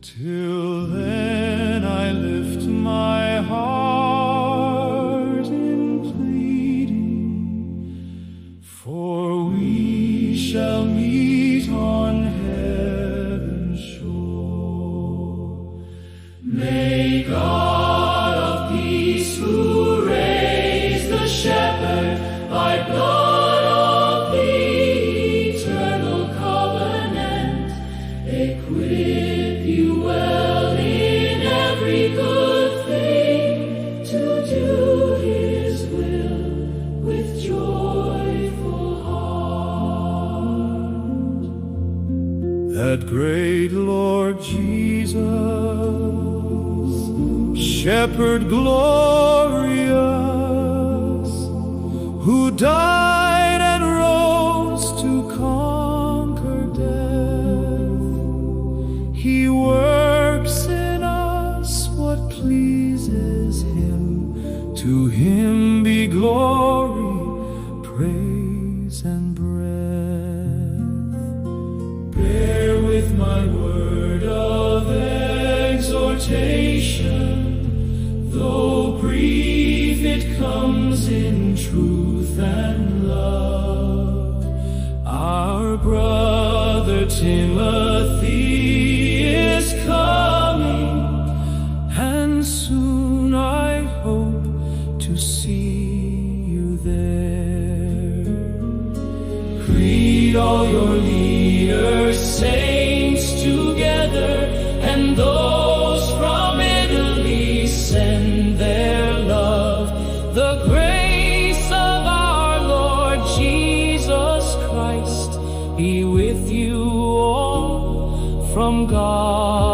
Till then I lift my heart in pleading, for we shall meet on heaven's shore. May God of peace, who raised the shepherd by blood of the eternal covenant, equip you well in every good thing, to do His will with joyful heart. That great Lord Jesus, Shepherd glorious, who died and rose to conquer death, He works in us what pleases Him. To Him be glory, praise, and breath. Bear with my word of exhortation, though brief it comes in truth and love. Our brother Timothy is coming, and soon I hope to see you there. Greet all your leaders, saints together, and those from Italy send their love. The grace of our Lord Jesus Christ be with you all, from God